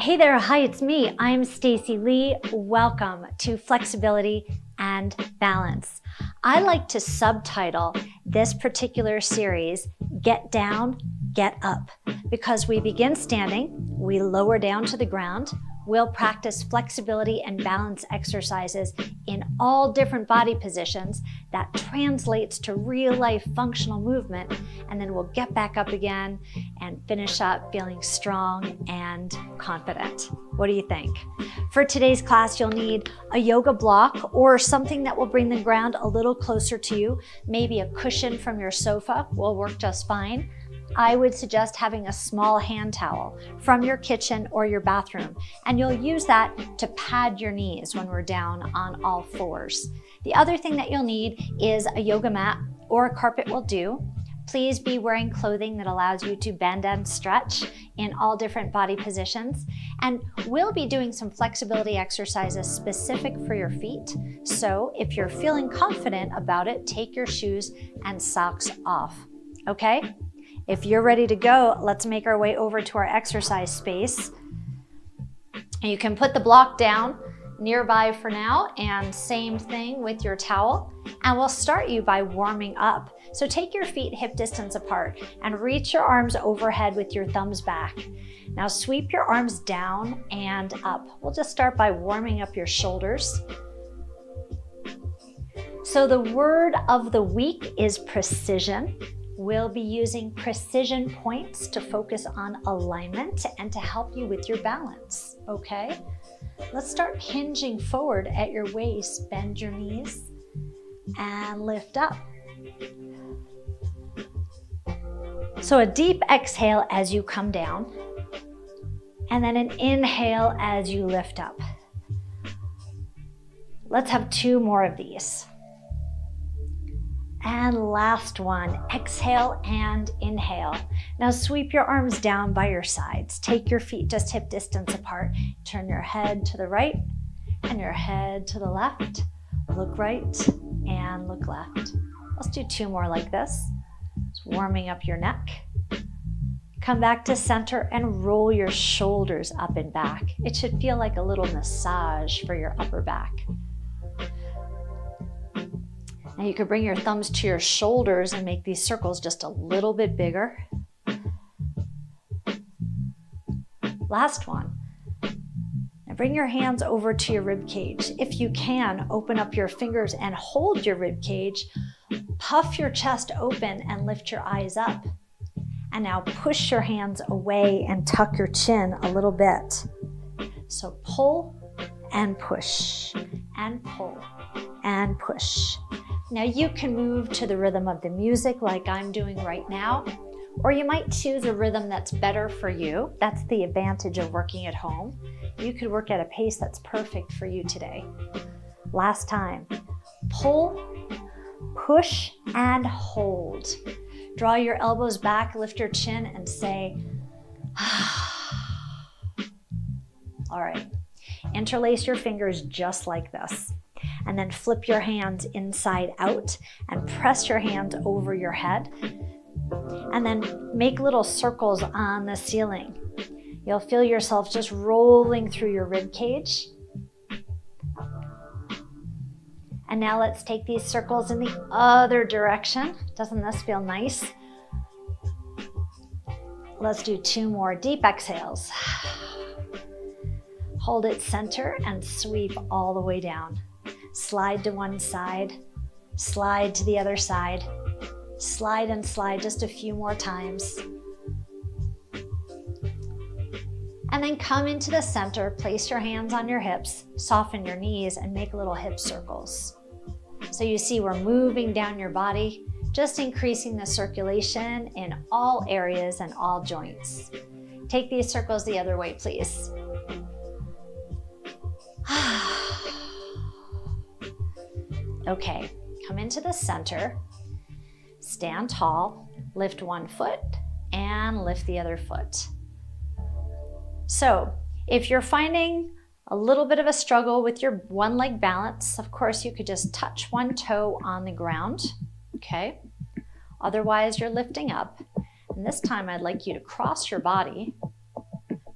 Hey there, hi, it's me. I'm Stacey Lei. Welcome to Flexibility and Balance. I like to subtitle this particular series, Get Down, Get Up, because we begin standing, we lower down to the ground, we'll practice flexibility and balance exercises in all different body positions that translates to real life functional movement, and then we'll get back up again and finish up feeling strong and confident. What do you think? For today's class, you'll need a yoga block or something that will bring the ground a little closer to you. Maybe a cushion from your sofa will work just fine. I would suggest having a small hand towel from your kitchen or your bathroom, and you'll use that to pad your knees when we're down on all fours. The other thing that you'll need is a yoga mat or a carpet will do. Please be wearing clothing that allows you to bend and stretch in all different body positions. And we'll be doing some flexibility exercises specific for your feet. So if you're feeling confident about it, take your shoes and socks off, okay? If you're ready to go, let's make our way over to our exercise space. And you can put the block down nearby for now, and same thing with your towel. And we'll start you by warming up. So take your feet hip distance apart and reach your arms overhead with your thumbs back. Now sweep your arms down and up. We'll just start by warming up your shoulders. So the word of the week is precision. We'll be using precision points to focus on alignment and to help you with your balance, okay? Let's start hinging forward at your waist. Bend your knees and lift up. So a deep exhale as you come down, and then an inhale as you lift up. Let's have two more of these. And last one, exhale and inhale. Now sweep your arms down by your sides. Take your feet just hip distance apart. Turn your head to the right and your head to the left. Look right and look left. Let's do two more like this. Just warming up your neck. Come back to center and roll your shoulders up and back. It should feel like a little massage for your upper back. Now you could bring your thumbs to your shoulders and make these circles just a little bit bigger. Last one. Now bring your hands over to your rib cage. If you can, open up your fingers and hold your rib cage. Puff your chest open and lift your eyes up. And now push your hands away and tuck your chin a little bit. So pull and push and pull and push. Now you can move to the rhythm of the music like I'm doing right now, or you might choose a rhythm that's better for you. That's the advantage of working at home. You could work at a pace that's perfect for you today. Last time, pull, push, and hold. Draw your elbows back, lift your chin, and say, all right. Interlace your fingers just like this. And then flip your hands inside out and press your hands over your head. And then make little circles on the ceiling. You'll feel yourself just rolling through your rib cage. And now let's take these circles in the other direction. Doesn't this feel nice? Let's do two more deep exhales. Hold it center and sweep all the way down. Slide to one side, slide to the other side, slide and slide just a few more times. And then come into the center, place your hands on your hips, soften your knees, and make little hip circles. So you see we're moving down your body, just increasing the circulation in all areas and all joints. Take these circles the other way, please. Okay, come into the center, stand tall, lift one foot and lift the other foot. So if you're finding a little bit of a struggle with your one leg balance, of course you could just touch one toe on the ground, okay? Otherwise you're lifting up. And this time I'd like you to cross your body.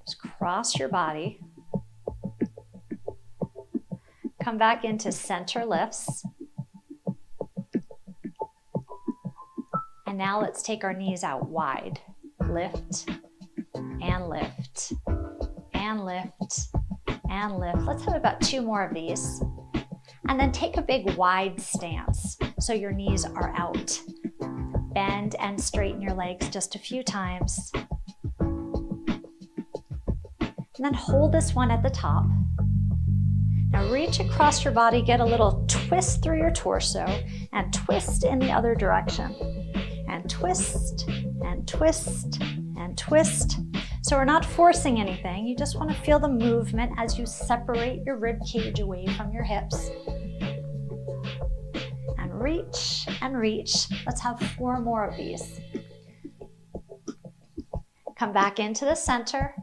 Just across your body. Come back into center lifts. And now let's take our knees out wide. Lift and lift and lift and lift. Let's have about 2 more of these. And then take a big wide stance so your knees are out. Bend and straighten your legs just a few times. And then hold this one at the top. Now reach across your body, get a little twist through your torso, and twist in the other direction. And twist, and twist, and twist. So we're not forcing anything. You just want to feel the movement as you separate your rib cage away from your hips. And reach and reach. Let's have 4 more of these. Come back into the center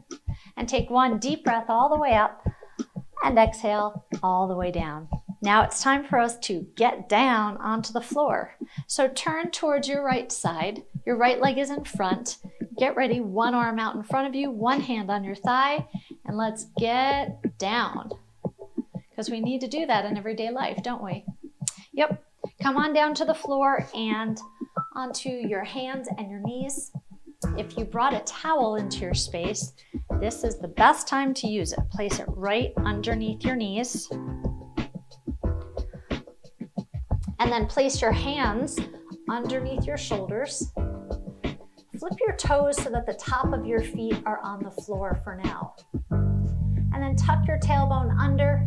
and take 1 deep breath all the way up and exhale all the way down. Now it's time for us to get down onto the floor. So turn towards your right side. Your right leg is in front. Get ready, 1 arm out in front of you, 1 hand on your thigh, and let's get down. Because we need to do that in everyday life, don't we? Yep. Come on down to the floor and onto your hands and your knees. If you brought a towel into your space, this is the best time to use it. Place it right underneath your knees. And then place your hands underneath your shoulders. Flip your toes so that the top of your feet are on the floor for now. And then tuck your tailbone under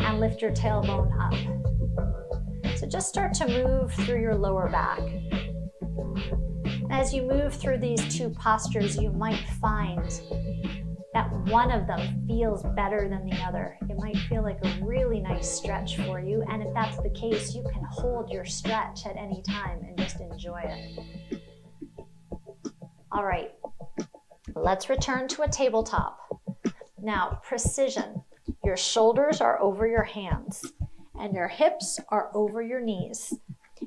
and lift your tailbone up. So just start to move through your lower back. As you move through these 2 postures, you might find that one of them feels better than the other. It might feel like a really nice stretch for you, and if that's the case, you can hold your stretch at any time and just enjoy it. All right, let's return to a tabletop. Now, precision. Your shoulders are over your hands, and your hips are over your knees.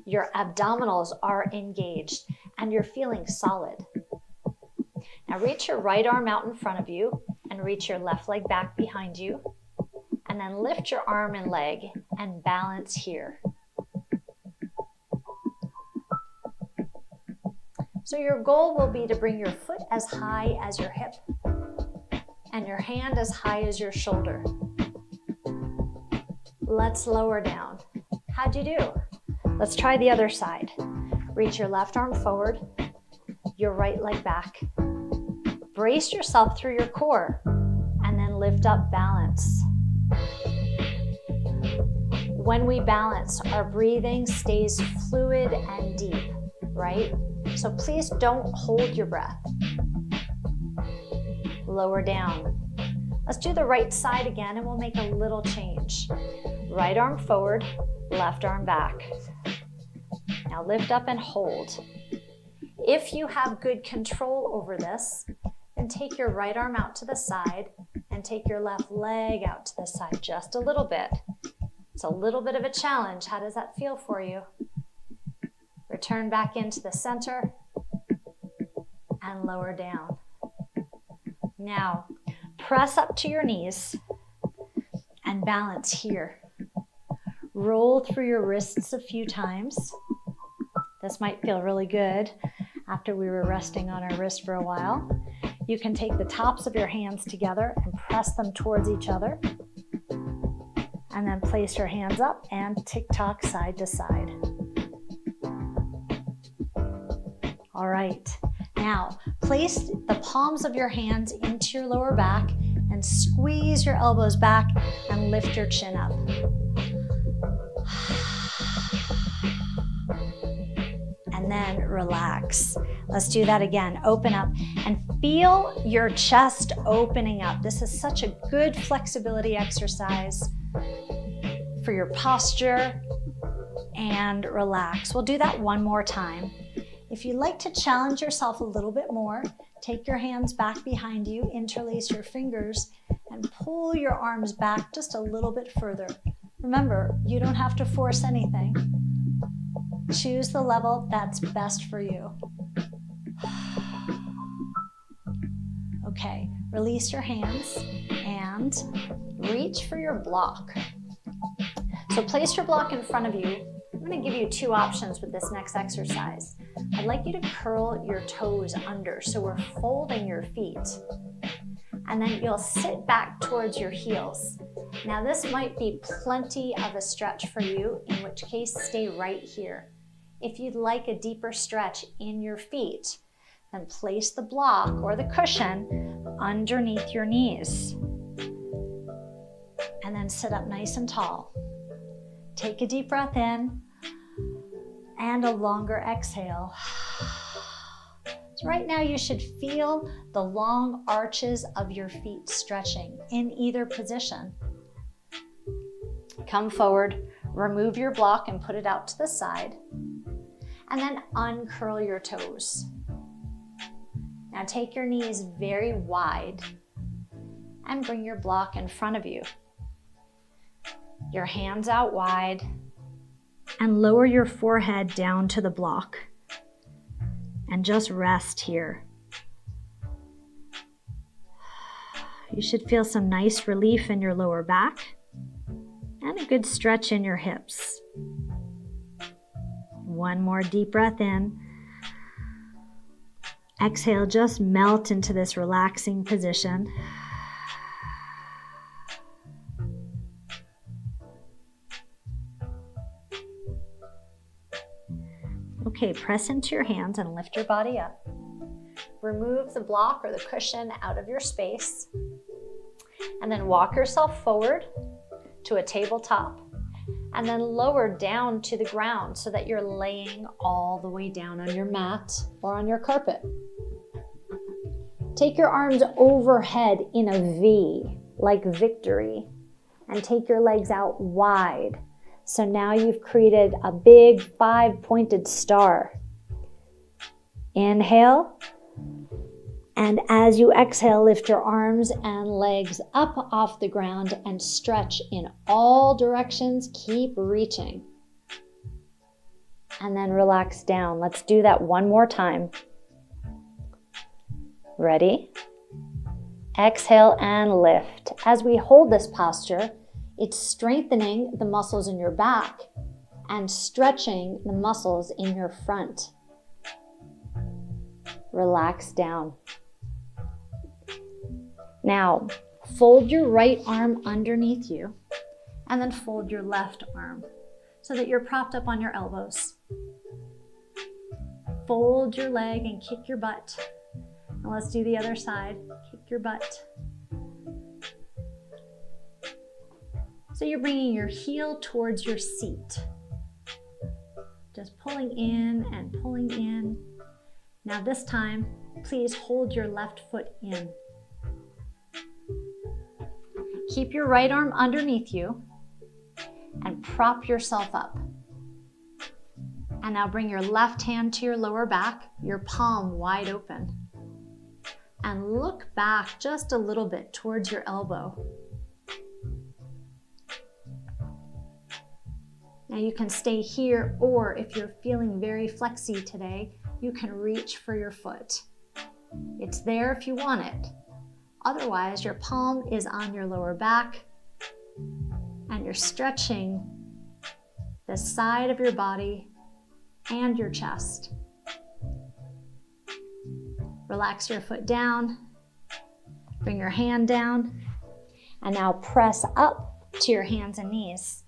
Your abdominals are engaged, and you're feeling solid. Now reach your right arm out in front of you and reach your left leg back behind you. And then lift your arm and leg and balance here. So your goal will be to bring your foot as high as your hip and your hand as high as your shoulder. Let's lower down. How'd you do? Let's try the other side. Reach your left arm forward, your right leg back. Brace yourself through your core and then lift up, balance. When we balance, our breathing stays fluid and deep, right? So please don't hold your breath. Lower down. Let's do the right side again and we'll make a little change. Right arm forward, left arm back. Now lift up and hold. If you have good control over this, then take your right arm out to the side and take your left leg out to the side just a little bit. It's a little bit of a challenge. How does that feel for you? Return back into the center and lower down. Now, press up to your knees and balance here. Roll through your wrists a few times. This might feel really good after we were resting on our wrist for a while. You can take the tops of your hands together and press them towards each other. And then place your hands up and tick-tock side to side. All right, now place the palms of your hands into your lower back and squeeze your elbows back and lift your chin up. And then relax. Let's do that again. Open up and feel your chest opening up. This is such a good flexibility exercise for your posture, and relax. We'll do that one more time. If you'd like to challenge yourself a little bit more, take your hands back behind you, interlace your fingers, and pull your arms back just a little bit further. Remember, you don't have to force anything. Choose the level that's best for you. Okay, release your hands and reach for your block. So place your block in front of you. I'm going to give you two options with this next exercise. I'd like you to curl your toes under, so we're folding your feet. And then you'll sit back towards your heels. Now this might be plenty of a stretch for you, in which case stay right here. If you'd like a deeper stretch in your feet, then place the block or the cushion underneath your knees. And then sit up nice and tall. Take a deep breath in and a longer exhale. So right now you should feel the long arches of your feet stretching in either position. Come forward, remove your block and put it out to the side, and then uncurl your toes. Now take your knees very wide and bring your block in front of you. Your hands out wide and lower your forehead down to the block and just rest here. You should feel some nice relief in your lower back and a good stretch in your hips. One more deep breath in. Exhale, just melt into this relaxing position. Okay, press into your hands and lift your body up. Remove the block or the cushion out of your space. And then walk yourself forward to a tabletop. And then lower down to the ground so that you're laying all the way down on your mat or on your carpet. Take your arms overhead in a V, like victory, and take your legs out wide. So now you've created a big 5-pointed star. Inhale, and as you exhale, lift your arms and legs up off the ground and stretch in all directions. Keep reaching. And then relax down. Let's do that one more time. Ready? Exhale and lift. As we hold this posture, it's strengthening the muscles in your back and stretching the muscles in your front. Relax down. Now, fold your right arm underneath you and then fold your left arm so that you're propped up on your elbows. Fold your leg and kick your butt. And let's do the other side. Kick your butt. So you're bringing your heel towards your seat. Just pulling in and pulling in. Now this time, please hold your left foot in. Keep your right arm underneath you and prop yourself up. And now bring your left hand to your lower back, your palm wide open. And look back just a little bit towards your elbow. Now you can stay here, or if you're feeling very flexy today, you can reach for your foot. It's there if you want it. Otherwise, your palm is on your lower back and you're stretching the side of your body and your chest. Relax your foot down, bring your hand down, and now press up to your hands and knees.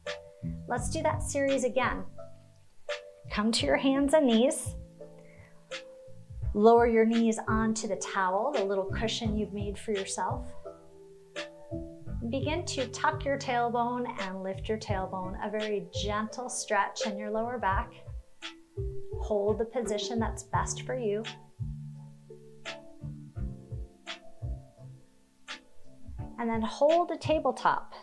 Let's do that series again. Come to your hands and knees. Lower your knees onto the towel, the little cushion you've made for yourself. Begin to tuck your tailbone and lift your tailbone, a very gentle stretch in your lower back. Hold the position that's best for you. And then hold a tabletop.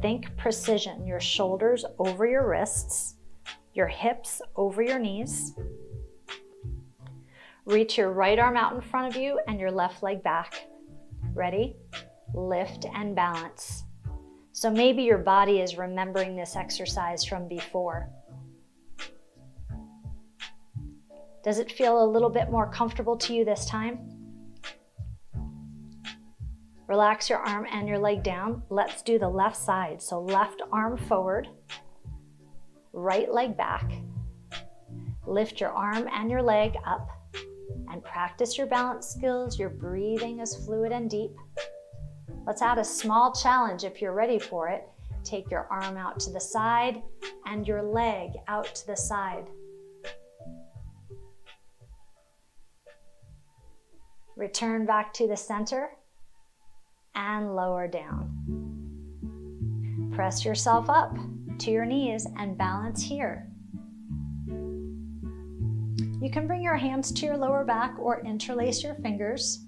Think precision, your shoulders over your wrists, your hips over your knees. Reach your right arm out in front of you and your left leg back. Ready? Lift and balance. So maybe your body is remembering this exercise from before. Does it feel a little bit more comfortable to you this time? Relax your arm and your leg down. Let's do the left side. So left arm forward, right leg back. Lift your arm and your leg up and practice your balance skills. Your breathing is fluid and deep. Let's add a small challenge if you're ready for it. Take your arm out to the side and your leg out to the side. Return back to the center and lower down. Press yourself up to your knees and balance here. You can bring your hands to your lower back or interlace your fingers.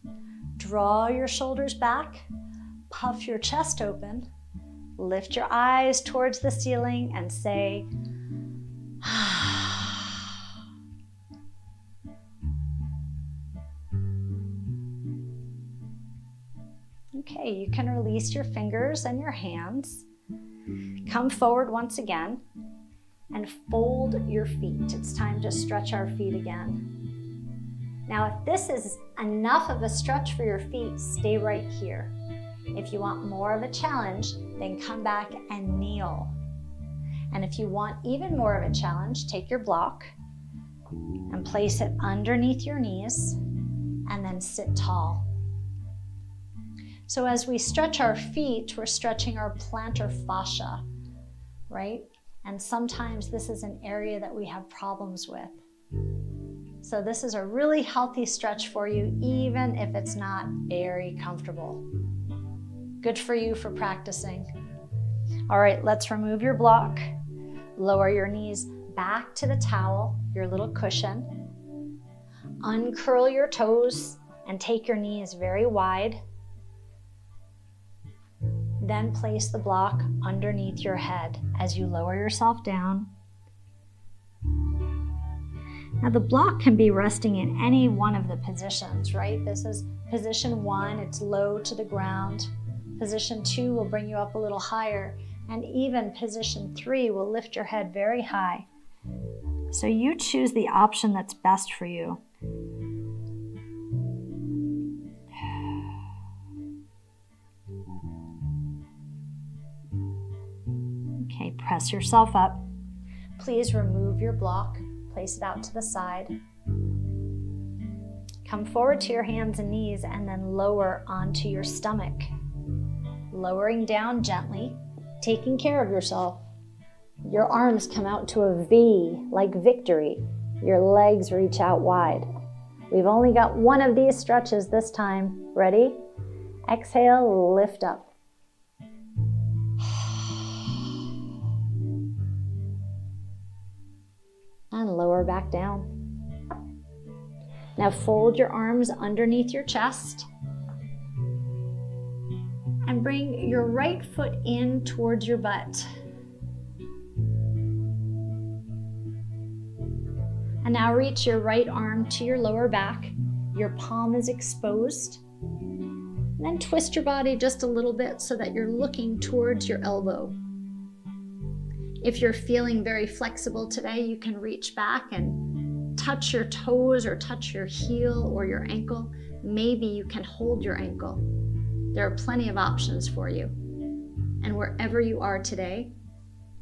Draw your shoulders back, puff your chest open, lift your eyes towards the ceiling and say, okay, you can release your fingers and your hands. Come forward once again and fold your feet. It's time to stretch our feet again. Now, if this is enough of a stretch for your feet, stay right here. If you want more of a challenge, then come back and kneel. And if you want even more of a challenge, take your block and place it underneath your knees and then sit tall. So as we stretch our feet, we're stretching our plantar fascia, right? And sometimes this is an area that we have problems with. So this is a really healthy stretch for you, even if it's not very comfortable. Good for you for practicing. All right, let's remove your block. Lower your knees back to the towel, your little cushion. Uncurl your toes and take your knees very wide. Then place the block underneath your head as you lower yourself down. Now the block can be resting in any one of the positions, right? This is position 1, it's low to the ground. Position 2 will bring you up a little higher, and even position 3 will lift your head very high. So you choose the option that's best for you. Okay, press yourself up. Please remove your block, place it out to the side. Come forward to your hands and knees and then lower onto your stomach. Lowering down gently, taking care of yourself. Your arms come out to a V, like victory. Your legs reach out wide. We've only got one of these stretches this time. Ready? Exhale, lift up. And lower back down. Now fold your arms underneath your chest and bring your right foot in towards your butt. And now reach your right arm to your lower back. Your palm is exposed. And then twist your body just a little bit so that you're looking towards your elbow. If you're feeling very flexible today, you can reach back and touch your toes or touch your heel or your ankle. Maybe you can hold your ankle. There are plenty of options for you. And wherever you are today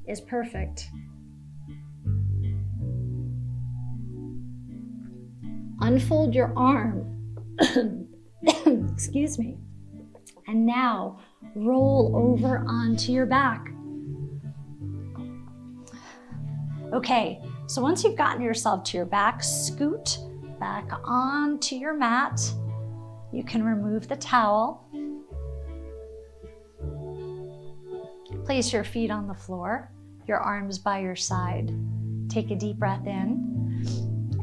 is perfect. Unfold your arm. Excuse me. And now roll over onto your back. Okay, so once you've gotten yourself to your back, scoot back onto your mat. You can remove the towel. Place your feet on the floor, your arms by your side. Take a deep breath in.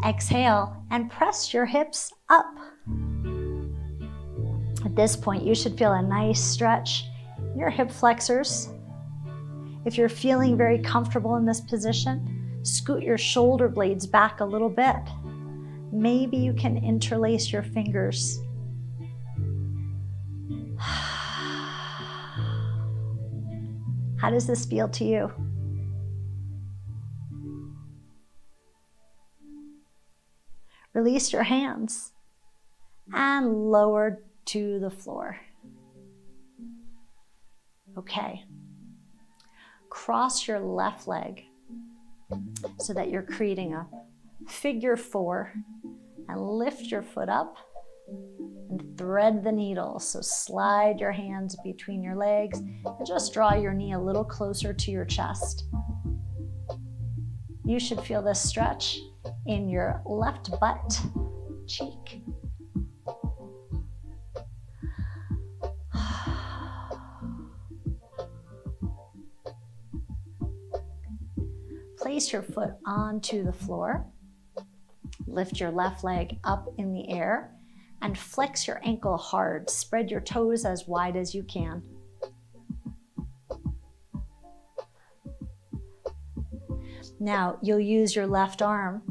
Exhale and press your hips up. At this point, you should feel a nice stretch in your hip flexors. If you're feeling very comfortable in this position, scoot your shoulder blades back a little bit. Maybe you can interlace your fingers. How does this feel to you? Release your hands and lower to the floor. Okay. Cross your left leg so that you're creating a figure 4 and lift your foot up and thread the needle. So slide your hands between your legs and just draw your knee a little closer to your chest. You should feel this stretch in your left butt cheek. Place your foot onto the floor. Lift your left leg up in the air and flex your ankle hard. Spread your toes as wide as you can. Now you'll use your left arm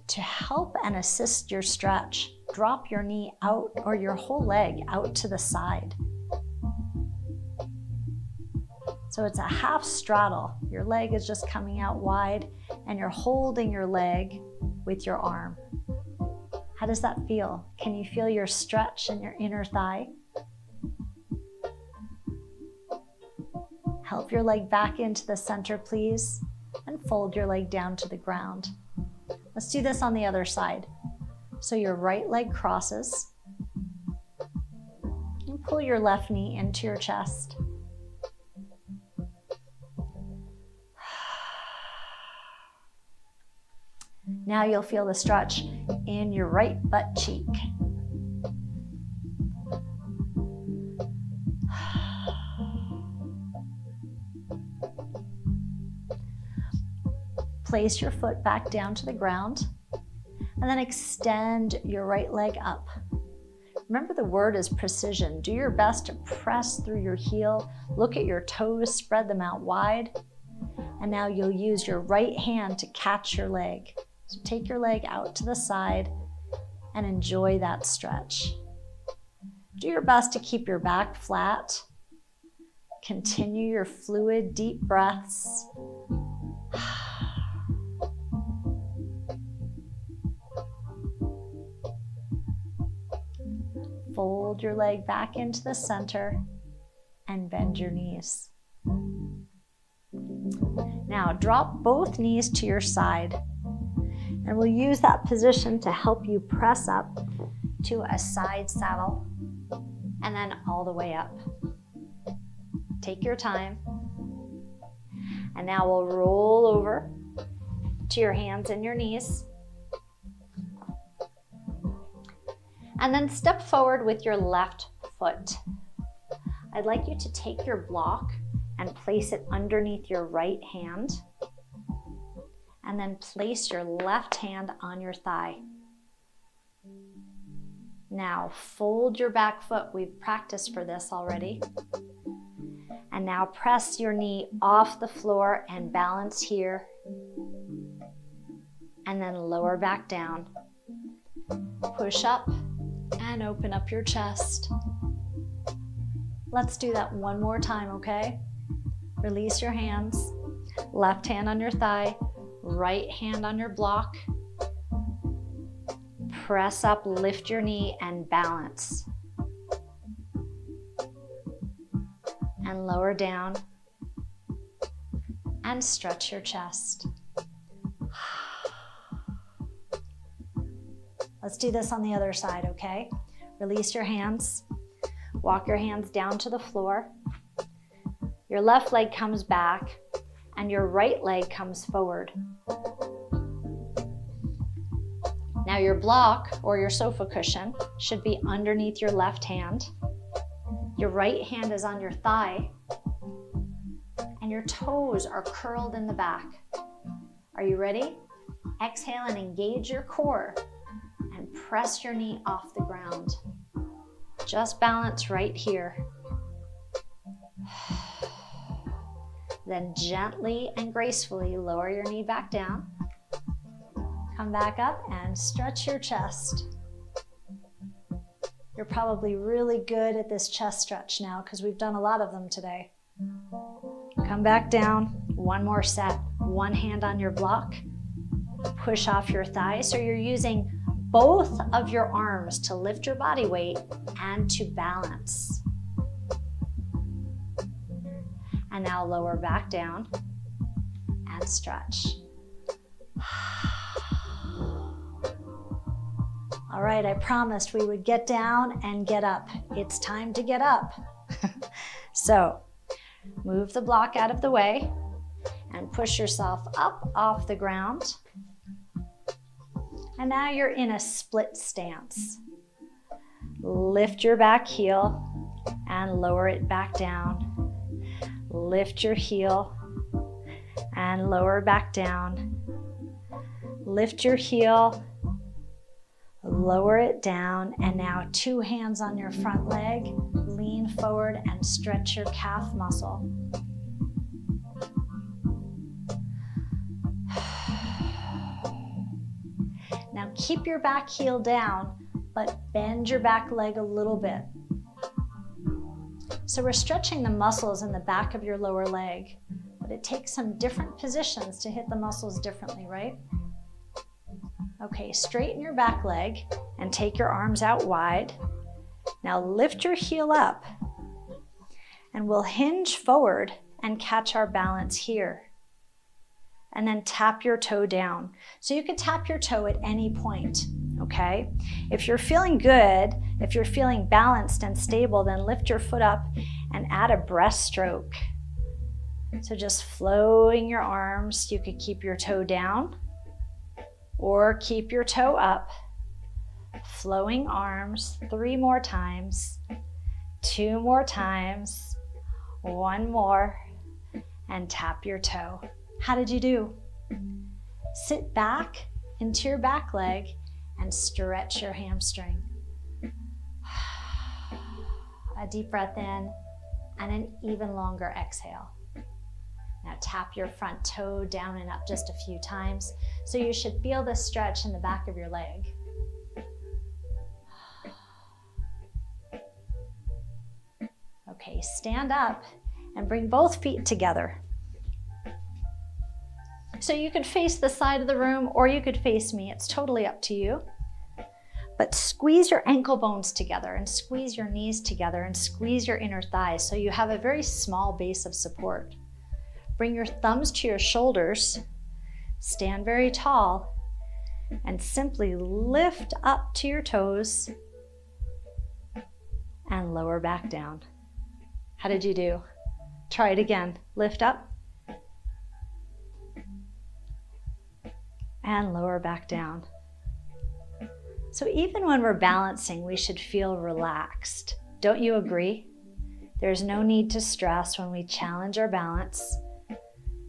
to help and assist your stretch. Drop your knee out or your whole leg out to the side. So it's a half straddle. Your leg is just coming out wide and you're holding your leg with your arm. How does that feel? Can you feel your stretch in your inner thigh? Help your leg back into the center, please, and fold your leg down to the ground. Let's do this on the other side. So your right leg crosses. And pull your left knee into your chest. Now you'll feel the stretch in your right butt cheek. Place your foot back down to the ground and then extend your right leg up. Remember, the word is precision. Do your best to press through your heel. Look at your toes, spread them out wide. And now you'll use your right hand to catch your leg. So take your leg out to the side and enjoy that stretch. Do your best to keep your back flat. Continue your fluid, deep breaths. Fold your leg back into the center and bend your knees. Now drop both knees to your side. And we'll use that position to help you press up to a side saddle and then all the way up. Take your time. And now we'll roll over to your hands and your knees. And then step forward with your left foot. I'd like you to take your block and place it underneath your right hand. And then place your left hand on your thigh. Now fold your back foot. We've practiced for this already. And now press your knee off the floor and balance here. And then lower back down. Push up and open up your chest. Let's do that one more time, okay? Release your hands. Left hand on your thigh. Right hand on your block. Press up, lift your knee and balance. And lower down. And stretch your chest. Let's do this on the other side, okay? Release your hands. Walk your hands down to the floor. Your left leg comes back and your right leg comes forward. Now your block or your sofa cushion should be underneath your left hand. Your right hand is on your thigh and your toes are curled in the back. Are you ready? Exhale and engage your core and press your knee off the ground. Just balance right here. Then gently and gracefully lower your knee back down. Come back up and stretch your chest. You're probably really good at this chest stretch now because we've done a lot of them today. Come back down, one more set. One hand on your block. Push off your thigh so you're using both of your arms to lift your body weight and to balance. And now lower back down and stretch. All right, I promised we would get down and get up. It's time to get up. So move the block out of the way and push yourself up off the ground. And now you're in a split stance. Lift your back heel and lower it back down. Lift your heel and lower back down. Lift your heel, lower it down, and now 2 hands on your front leg. Lean forward and stretch your calf muscle. Now keep your back heel down, but bend your back leg a little bit. So we're stretching the muscles in the back of your lower leg, but it takes some different positions to hit the muscles differently, right? Okay, straighten your back leg and take your arms out wide. Now lift your heel up and we'll hinge forward and catch our balance here. And then tap your toe down. So you can tap your toe at any point, okay? If you're feeling good, if you're feeling balanced and stable, then lift your foot up and add a breaststroke. So just flowing your arms, you could keep your toe down or keep your toe up. Flowing arms, 3 more times, 2 more times, 1 more, and tap your toe. How did you do? Sit back into your back leg and stretch your hamstring. A deep breath in and an even longer exhale. Now tap your front toe down and up just a few times. So you should feel the stretch in the back of your leg. Okay, stand up and bring both feet together. So you could face the side of the room or you could face me. It's totally up to you. But squeeze your ankle bones together and squeeze your knees together and squeeze your inner thighs so you have a very small base of support. Bring your thumbs to your shoulders, stand very tall, and simply lift up to your toes and lower back down. How did you do? Try it again. Lift up and lower back down. So even when we're balancing, we should feel relaxed. Don't you agree? There's no need to stress when we challenge our balance.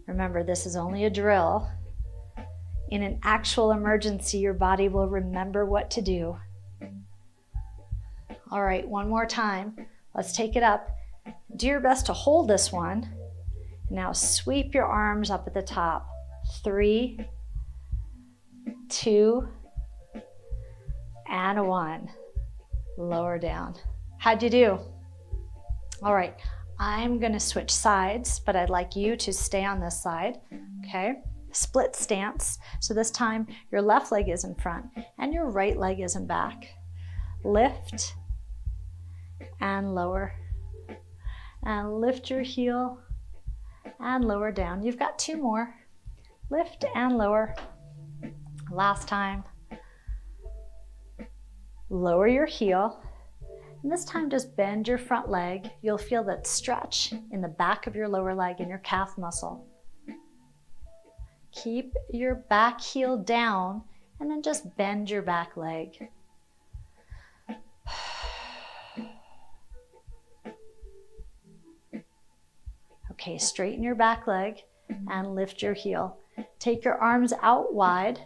Remember, this is only a drill. In an actual emergency, your body will remember what to do. All right, one more time. Let's take it up. Do your best to hold this one. Now sweep your arms up at the top. 3, 2, and 1. Lower down. How'd you do? All right, I'm gonna switch sides, but I'd like you to stay on this side, okay? Split stance. So this time your left leg is in front and your right leg is in back. Lift and lower. And lift your heel and lower down. You've got 2 more. Lift and lower. Last time. Lower your heel. And this time just bend your front leg. You'll feel that stretch in the back of your lower leg and your calf muscle. Keep your back heel down and then just bend your back leg. Okay, straighten your back leg and lift your heel. Take your arms out wide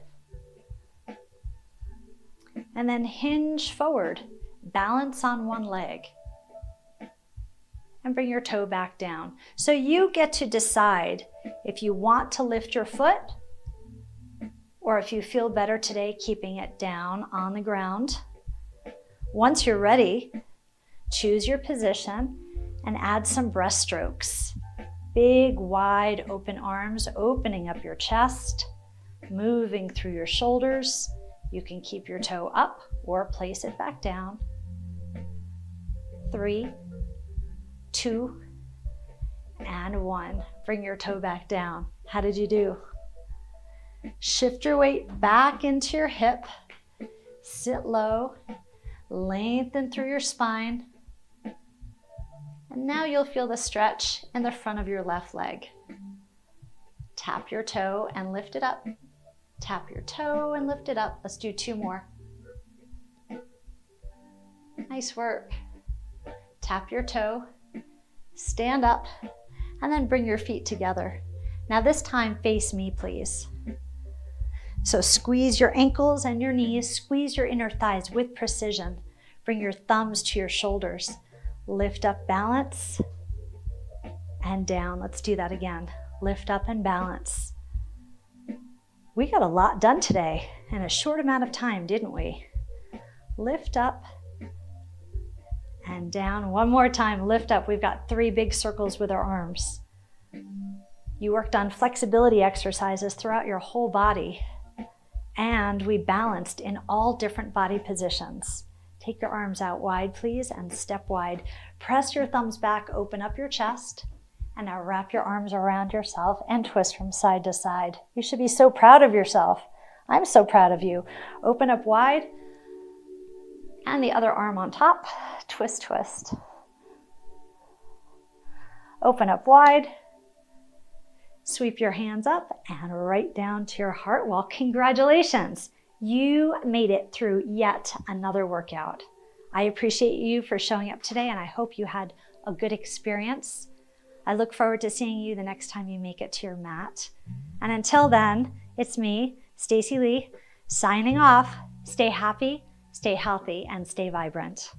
and then hinge forward. Balance on one leg and bring your toe back down. So you get to decide if you want to lift your foot or if you feel better today keeping it down on the ground. Once you're ready, choose your position and add some breaststrokes. Big, wide open arms, opening up your chest, moving through your shoulders. You can keep your toe up or place it back down. 3, 2, and 1. Bring your toe back down. How did you do? Shift your weight back into your hip. Sit low. Lengthen through your spine. And now you'll feel the stretch in the front of your left leg. Tap your toe and lift it up. Tap your toe and lift it up. Let's do 2 more. Nice work. Tap your toe, stand up, and then bring your feet together. Now this time, face me, please. So squeeze your ankles and your knees, squeeze your inner thighs with precision. Bring your thumbs to your shoulders. Lift up, balance, and down. Let's do that again. Lift up and balance. We got a lot done today in a short amount of time, didn't we? Lift up and down. One more time, lift up. We've got 3 big circles with our arms. You worked on flexibility exercises throughout your whole body, and we balanced in all different body positions. Take your arms out wide, please, and step wide. Press your thumbs back, open up your chest, and now wrap your arms around yourself and twist from side to side. You should be so proud of yourself. I'm so proud of you. Open up wide, and the other arm on top. Twist, twist. Open up wide. Sweep your hands up and right down to your heart. Well, congratulations. You made it through yet another workout. I appreciate you for showing up today, and I hope you had a good experience. I look forward to seeing you the next time you make it to your mat. And until then, it's me, Stacey Lei, signing off. Stay happy, stay healthy, and stay vibrant.